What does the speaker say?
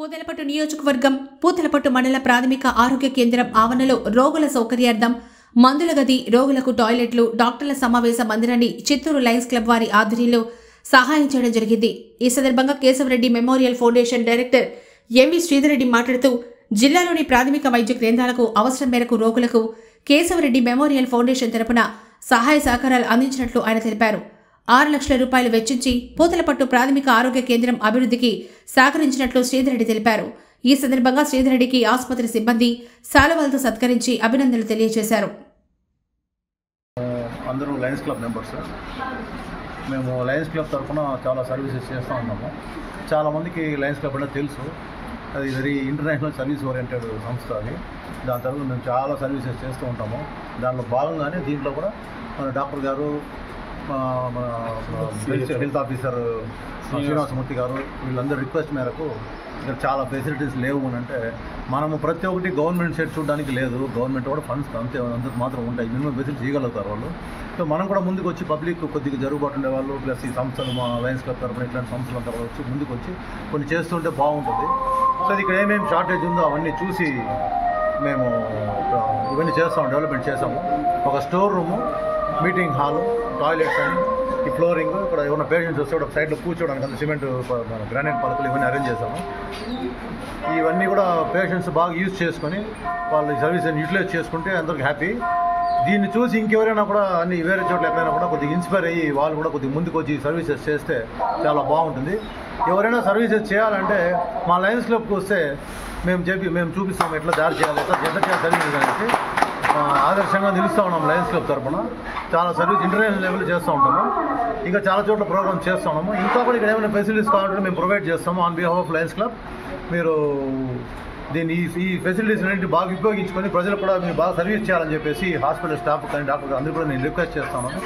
పూతలపట్టు నియోజకవర్గం పూతలపట్టు మండల ప్రాథమిక ఆరోగ్య కేంద్రం ఆవరణలో రోగుల సౌకర్యార్థం మందుల గది, రోగులకు టాయిలెట్లు, డాక్టర్ల సమావేశ మందిరాన్ని చిత్తూరు లయన్స్ క్లబ్ వారి ఆధ్వర్యంలో సహాయం చేయడం జరిగింది. ఈ సందర్భంగా Keshavareddy memorial foundation director MV Sridharreddy మాట్లాడుతూ, జిల్లాలోని ప్రాథమిక వైద్య కేంద్రాలకు అవసరం మేరకు రోగులకు కేశవరెడ్డి మెమోరియల్ ఫౌండేషన్ తరపున సహాయ సహకారాలు అందించినట్లు ఆయన తెలిపారు. 6 లక్షల రూపాయలు వెచ్చించి పూతలపట్టు ప్రాథమిక ఆరోగ్య కేంద్రం అభివృద్ధికి సహకరించినట్లు శ్రీధర్రెడ్డి తెలిపారు. ఈ సందర్భంగా శ్రీధర్రెడ్డికి ఆసుపత్రి సిబ్బంది శాలువాలతో సత్కరించి అభినందనలు తెలియజేశారు. అందరూ లయన్స్ క్లబ్ మెంబర్స్. మేము లయన్స్ క్లబ్ తరఫున చాలా సర్వీసెస్ చేస్తూ ఉన్నాము. చాలామందికి లయన్స్ క్లబ్ అంటే తెలుసు. అది వెరీ ఇంటర్నేషనల్ సర్వీస్ ఓరియంటెడ్ సంస్థ. అది దాని తరఫున మేము చాలా సర్వీసెస్ చేస్తూ ఉంటాము. దానిలో భాగంగానే దీంట్లో కూడా మన డాక్టర్ గారు, మన హెల్త్ ఆఫీసర్ శ్రీనివాసమూర్తి గారు వీళ్ళందరూ రిక్వెస్ట్ మేరకు ఇక్కడ చాలా ఫెసిలిటీస్ లేవు అని అంటే, మనము ప్రతి ఒక్కటి గవర్నమెంట్ సైడ్ చూడడానికి లేదు. గవర్నమెంట్ కూడా ఫండ్స్ అంతకు మాత్రం ఉంటాయి. మినిమం ఫెసిలిటీ చేయగలుగుతారు వాళ్ళు. సో మనం కూడా ముందుకు వచ్చి పబ్లిక్ కొద్దిగా జరుగుబాటు ఉండేవాళ్ళు, ప్లస్ ఈ సంస్థలు మా లయన్స్ క్లబ్ తరఫున ఇట్లాంటి సంస్థల తరఫున వచ్చి ముందుకు వచ్చి కొన్ని చేస్తుంటే బాగుంటుంది. సో ఇక్కడ ఏమేమి షార్టేజ్ ఉందో అవన్నీ చూసి మేము ఇవన్నీ చేస్తాము, డెవలప్మెంట్ చేసాము. ఒక store room, meeting hall, toilets అని, ఈ ఫ్లోరింగ్, ఇక్కడ ఏమైనా పేషెంట్స్ వస్తే కూడా సైడ్లో కూర్చోడానికి అంత సిమెంట్ గ్రానైట్ పలకలు ఇవన్నీ అరేంజ్ చేసాము. ఇవన్నీ కూడా పేషెంట్స్ బాగా యూజ్ చేసుకొని వాళ్ళు ఈ సర్వీస్ని యూటిలైజ్ చేసుకుంటే అందరికి హ్యాపీ. దీన్ని చూసి ఇంకెవరైనా కూడా అన్ని వేరే చోట్ల ఎక్కడైనా కూడా కొద్దిగా ఇన్స్పైర్ అయ్యి వాళ్ళు కూడా కొద్దిగా ముందుకు వచ్చి సర్వీసెస్ చేస్తే చాలా బాగుంటుంది. ఎవరైనా సర్వీసెస్ చేయాలంటే మా లయన్స్ క్లబ్కి వస్తే మేము చూపిస్తాము ఎట్లా దారి చేయాలి, ఎట్లా చేయాలి సర్వీసెస్ అనేది ఆదర్శంగా నిలుస్తూ ఉన్నాం. లయన్స్ క్లబ్ తరఫున చాలా సర్వీస్ ఇంటర్నేషనల్ లెవెల్లో చేస్తూ ఉంటాము. ఇంకా చాలా చోట్ల ప్రోగ్రామ్స్ చేస్తూ ఉన్నాము. ఇంకా కూడా ఇక్కడ ఏమైనా ఫెసిలిటీస్ కావాలంటే మేము ప్రొవైడ్ చేస్తాము on behalf of Lions club. మీరు దీన్ని ఈ ఫెసిలిటీస్ అన్నింటినీ బాగా ఉపయోగించుకొని ప్రజలకు కూడా మీరు బాగా సర్వీస్ చేయాలని చెప్పేసి హాస్పిటల్ స్టాఫ్ కానీ డాక్టర్ అందరూ కూడా నేను రిక్వెస్ట్ చేస్తాను.